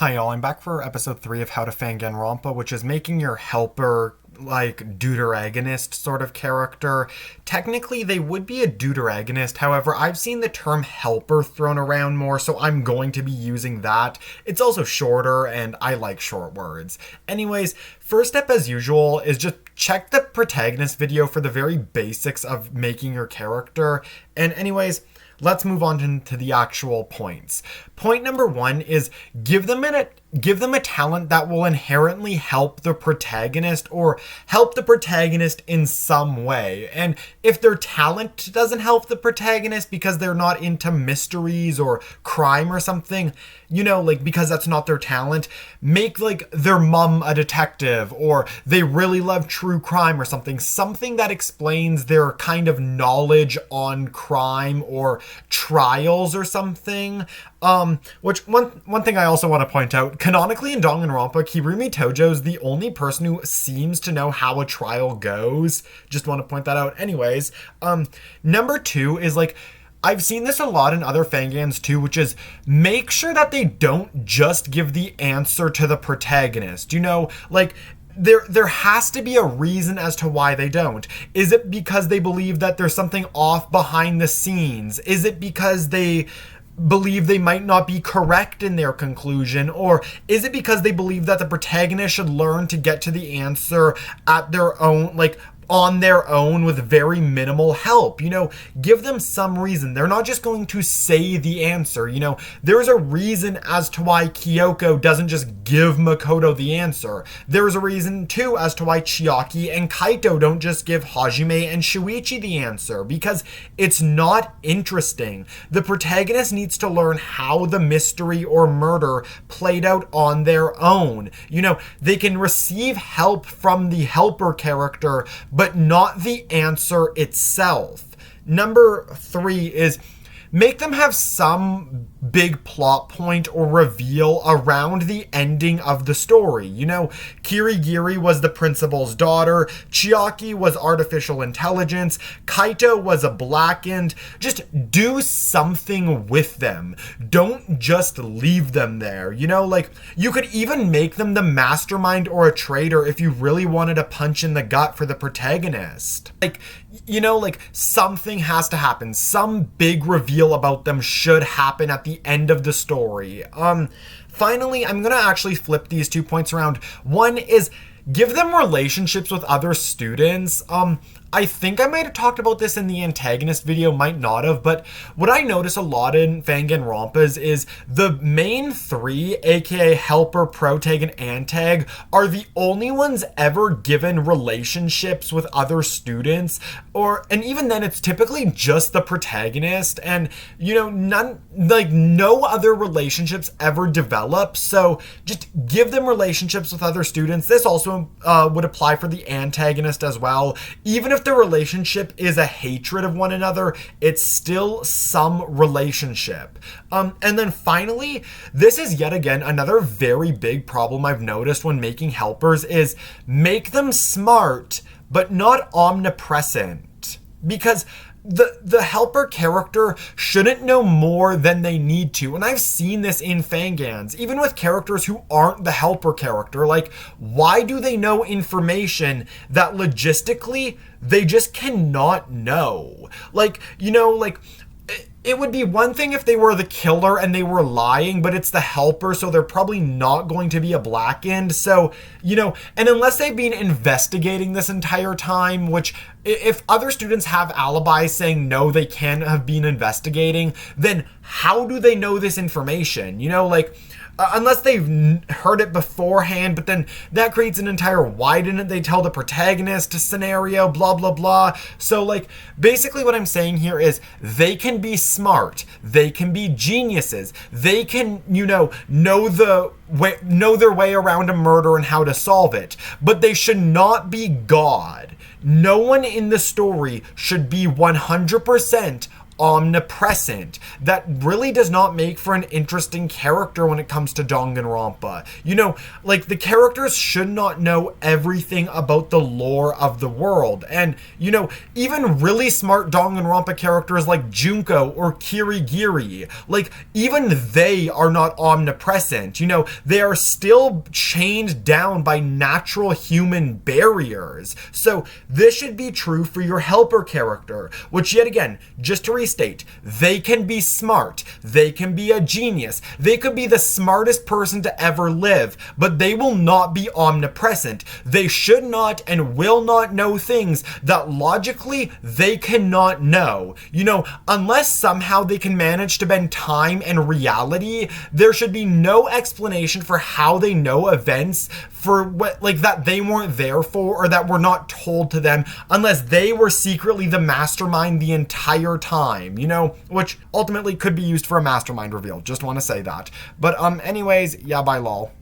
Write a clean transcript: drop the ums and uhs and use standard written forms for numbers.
Hi y'all, I'm back for episode 3 of How to Fanganronpa, which is making your helper like Dueteragonist sort of character. Technically, they would be a Dueteragonist, however, I've seen the term helper thrown around more, so I'm going to be using that. It's also shorter, and I like short words. Anyways, first step as usual is just check the protagonist video for the very basics of making your character. And anyways, let's move on to the actual points. Point number 1 is give them a talent that will inherently help the protagonist or help the protagonist in some way. And if their talent doesn't help the protagonist because they're not into mysteries or crime or something, because that's not their talent, make like their mom a detective, or they really love true crime or something that explains their kind of knowledge on crime or trials or something. Which one thing I also want to point out, canonically in Danganronpa, Kirumi Tojo's the only person who seems to know how a trial goes. Just want to point that out. Anyways, number 2 is I've seen this a lot in other fangans too, which is make sure that they don't just give the answer to the protagonist. There has to be a reason as to why they don't. Is it because they believe that there's something off behind the scenes? Is it because they believe they might not be correct in their conclusion? Or is it because they believe that the protagonist should learn to get to the answer at their own, on their own with very minimal help? Give them some reason. They're not just going to say the answer. There's a reason as to why Kyoko doesn't just give Makoto the answer. There's a reason too as to why Chiaki and Kaito don't just give Hajime and Shuichi the answer, because it's not interesting. The protagonist needs to learn how the mystery or murder played out on their own. They can receive help from the helper character, but not the answer itself. Number 3 is make them have some big plot point or reveal around the ending of the story. Kirigiri was the principal's daughter, Chiaki was artificial intelligence, Kaito was a blackened. Just do something with them. Don't just leave them there. You could even make them the mastermind or a traitor if you really wanted a punch in the gut for the protagonist. Something has to happen. Some big reveal about them should happen at the end of the story. Finally, I'm gonna actually flip these 2 points around. One is give them relationships with other students. I think I might have talked about this in the antagonist video, might not have, but what I notice a lot in Fanganronpas is the main 3, aka helper, protag, and antag, are the only ones ever given relationships with other students, and even then it's typically just the protagonist, and no other relationships ever develop, so just give them relationships with other students. This also would apply for the antagonist as well. Even if the relationship is a hatred of one another, it's still some relationship. And then finally, this is yet again another very big problem I've noticed when making helpers is make them smart, but not omnipresent. Because the helper character shouldn't know more than they need to. And I've seen this in fangans, even with characters who aren't the helper character. Why do they know information that logistically they just cannot know? It would be one thing if they were the killer and they were lying, but it's the helper, so they're probably not going to be a blackened. So, and unless they've been investigating this entire time, which if other students have alibis saying no, they can have been investigating, then how do they know this information? Unless they've heard it beforehand, but then that creates an entire why didn't they tell the protagonist scenario, blah, blah, blah. So, basically what I'm saying here is they can be smart. They can be geniuses. They can, know their way around a murder and how to solve it. But they should not be God. No one in the story should be 100% omnipresent. That really does not make for an interesting character when it comes to Danganronpa. You know, like, the characters should not know everything about the lore of the world. And, you know, even really smart Danganronpa characters like Junko or Kirigiri, like, even they are not omnipresent. You know, they are still chained down by natural human barriers. So this should be true for your helper character, which, yet again, just to restate, they can be smart, they can be a genius, they could be the smartest person to ever live, but they will not be omnipresent. They should not and will not know things that logically they cannot know. You know, unless somehow they can manage to bend time and reality, there should be no explanation for how they know events for what, like, that they weren't there for or that were not told to them, unless they were secretly the mastermind the entire time, you know, which ultimately could be used for a mastermind reveal. Just want to say that. But anyways, yeah, bye lol.